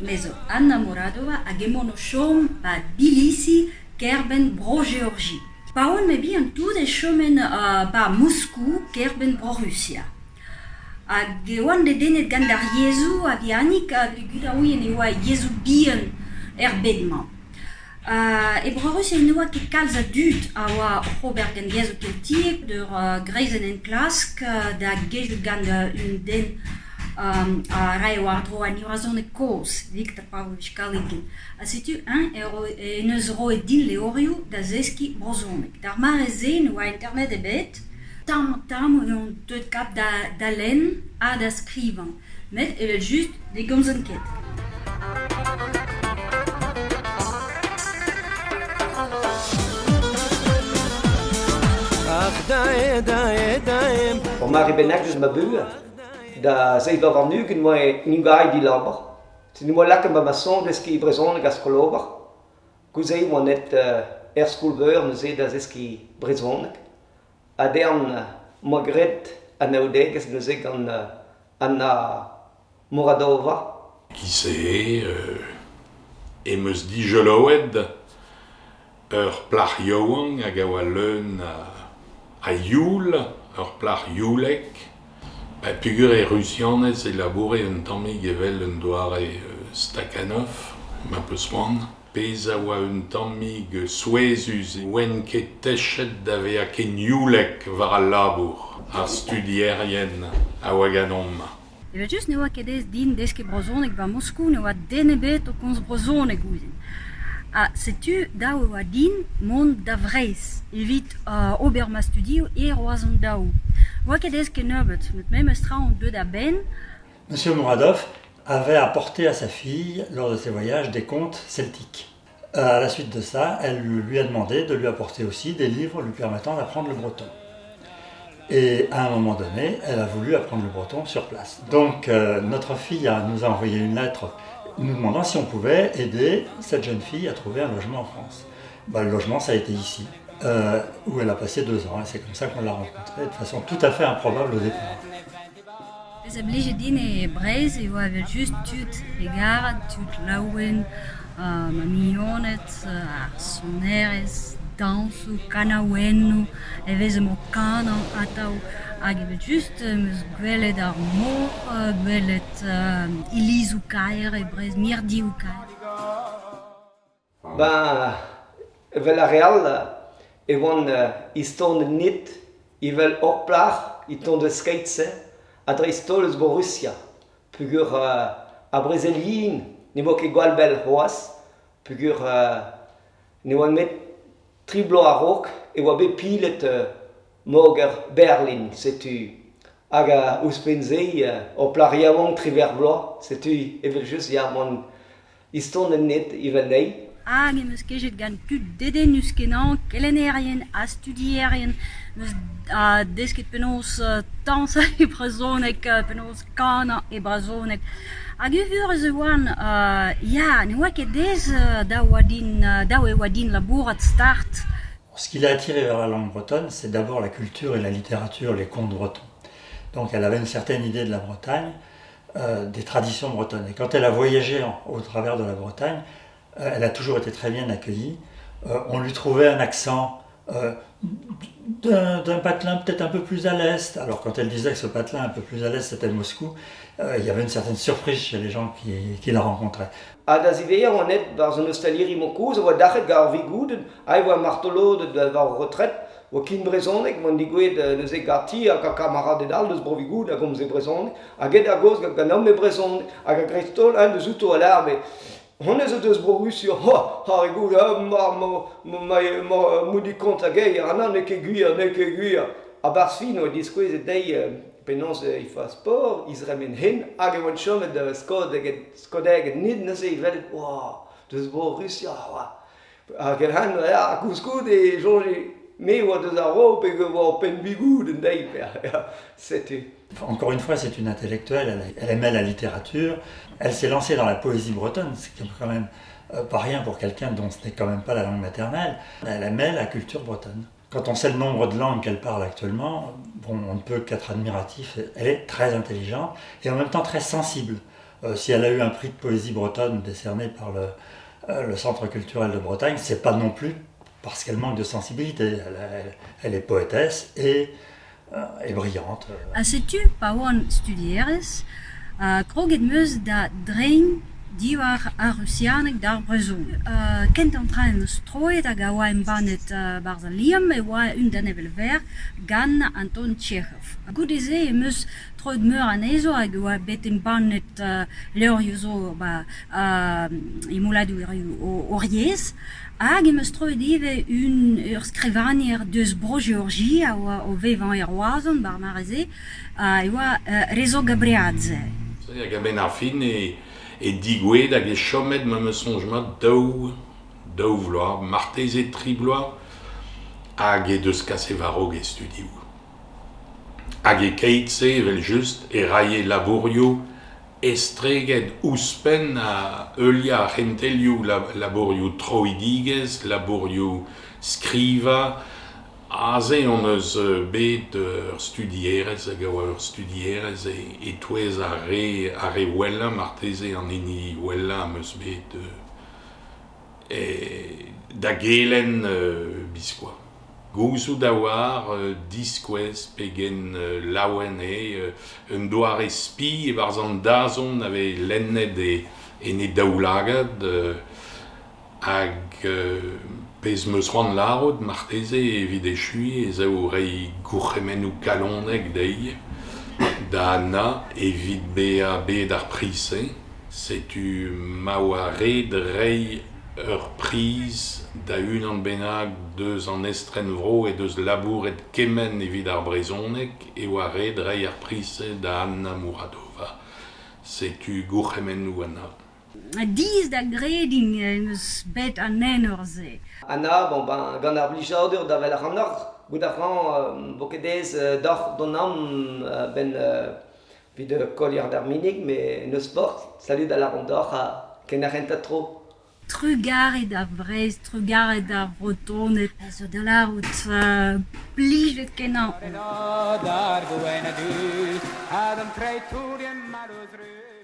Mezo Anna Muradova a gemonoshom ba Tbilisi kerben bro Géorgie. Paon me bi un tout de chemin ba Moscou kerben bro Russia. A gewan de denet gandar Jesu a vianik a gudaoui en ewa Jesu bien erbedman. E bro Russia en ewa ket kalz a dut a oa Robert gen Jesu keltiek der greizen en klask da gez gand un den a rai wardro an irazon e koz, Victor Pavlovich Kalygin. A setu en eus ro e din leorioù da zeski brozonek. Dar mar e zen oa internet e bet, tam on teut kap da len a da skrivan. Met evel just de gomzen ket. Om maar ik ben nergens met buren. Dat zei dat van nu kunnen wij niet gaan die laber. Het is niet meer lekker met mijn zoon, dus ik persoonlijk als gelover. Ik zei maar net eerst schoolbeur, nu zei dat is ik persoonlijk. En dan Margret en nou denk ik, nu zeg ik aan Muradova. Qui c'est emeus dijoloed plach joang hag a oa leun a youl, plach youlek. Pugur e Rusianez e laboure un tammig evel un doare Stakhanov, ma peus moan. Pez a oa un tammig souezus oen ket techet da vea ken youlek war a labour, ar studierien a oa ganom. Evel just ne oa kedez din deske brozonek ba Moscou ne oa denebet o kons brozonek gouzen. Setu da oa din mont da vreiz, evit oberma studio e roazon daou. Oa kedez ken neubet, met même estra on deud a ben. Monsieur Muradov avait apporté à sa fille, lors de ses voyages, des contes celtiques. À la suite de ça, elle lui a demandé de lui apporter aussi des livres lui permettant d'apprendre le breton. Et à un moment donné, elle a voulu apprendre le breton sur place. Donc notre fille nous a envoyé une lettre nous demandant si on pouvait aider cette jeune fille à trouver un logement en France. Le logement, ça a été ici, où elle a passé 2 ans. Et c'est comme ça qu'on l'a rencontrée, de façon tout à fait improbable au départ. Ez a blije din e Breizh e oa vel just tut egard, tut laouen, ma mignonet, ar sonerez, dansou, kanaouennou, e vez emo kanan ataou, hag e vel just meus gwelet ar mor, gwelet ilizou kaer e Breizh, mirdioù kaer. Vel a real, e oan iston nit, e vel orplach, e ton de skaitse, a dreistolez bo Russia, pugur a Brezelien, ne mo ket gwall bel c'hoaz, pugur ne oan met triblo a rok, e oa be pilet moger Berlin, setu. Hag a ouspenzei, o plar yaouan triver blo, setu evel just ya mon iston net evel nei. Hag e meus kejet gant tud dedenus kenan, kelenerien a studierien, meus desket penaos tansa e brazonek, penaos kana e brazonek. Hag uvur eus oan, ne oa ket dez da e oa din labourat start. Ce qui l'a attirée vers la langue bretonne, c'est d'abord la culture et la littérature, les contes bretons. Donc elle avait une certaine idée de la Bretagne, des traditions bretonnes. Et quand elle a voyagé au travers de la Bretagne, elle a toujours été très bien accueillie. On lui trouvait un accent d'un patelin peut-être un peu plus à l'est. Alors quand elle disait que ce patelin un peu plus à l'est c'était Moscou, il y avait une certaine surprise chez les gens qui la rencontraient. Da zivea on net war zo nostaliri mo koz, oa dachet gar vigouden, a oa martolo de var retret, oa kin brezonek, mon digouet de garti, a camarade dal deus bro vigoud, a gom ze brezonek, a get a goz ga nom me brezonek, a ga grestol, de zouto a l'ar, mais on est deus bro Russia, ha rigoud, moudi kont a gei, ne ket guir, a barsfin oa diskouez e dei, penons il fa sport, ils remen hin, hag e oan chomet skodeg nid neuze e velet, deus bo Russia, hag e han, a kouskoud e jonge me oa deus a ro, pe oa pen bigoud en dei, setu. Encore une fois, c'est une intellectuelle, elle aimait la littérature, elle s'est lancée dans la poésie bretonne, ce qui est quand même pas rien pour quelqu'un dont ce n'est quand même pas la langue maternelle. Elle aimait la culture bretonne. Quand on sait le nombre de langues qu'elle parle actuellement, on ne peut qu'être admiratif. Elle est très intelligente et en même temps très sensible Si elle a eu un prix de poésie bretonne décerné par le Centre culturel de Bretagne, c'est pas non plus parce qu'elle manque de sensibilité. Elle est poétesse et brillante. As-tu pauan studieres, kroget meus da drein diwar a Russianek dar brezou. Kent entrain stroet hag a oa embanet barzaliam e oa un da nevel ver gan Anton Tchekhov. Goudeze e meus troet meur an ezo hag oa bet embanet leorio zo emouladou o riez. Hag e meus troet eve un ur skrivanier deus Bro-Georgie a oa o vevan roazon bar mareze e oa Rezo Gabriadze. Hag a ben ar fin e digouet hag e chomet ma me sonj mat daou vloaz, martez e tri bloaz, hag e deus kase varog e studioù. Hag e keitse evel just e raie laborio estreget ouspen a eulia a c'hentelioù laborio troidigez, laborio skriva, aze on eus bet ur studierez hag ur studierez e touez a re wella marteze an eni wella am eus bet da gelen biskoa. Gouzou da war diskouez pegen laouen un doar e spi e barzan dazon ave lennet en e daoulagad hag pez meus c'hoant larod marteze evit e chui e zaou rei gourc'hemennoù kalonek da Anna evit bet ar prise. Setu maoa red rei ur priz da unan bennak deus an estren vro e deus labouret kemen evit ar brezonek e oa red rei ar prise da Anna Muradova. Setu gourc'hemennoù Anna. Diz da greding eus bet an enorze. Anna, bon ben, gant ar blijadur da vel ar anor, gout ar ran bokedez d'or donam ben vid kolier d'ar minig, me neus sport, salut da la rondor a ken ar rentat tro. Trugaret ar vrez, trugaret ar vrotonet. Zo da la rout plijet kenan. Dar gwen a duz, ad am treit tudien marus ruz.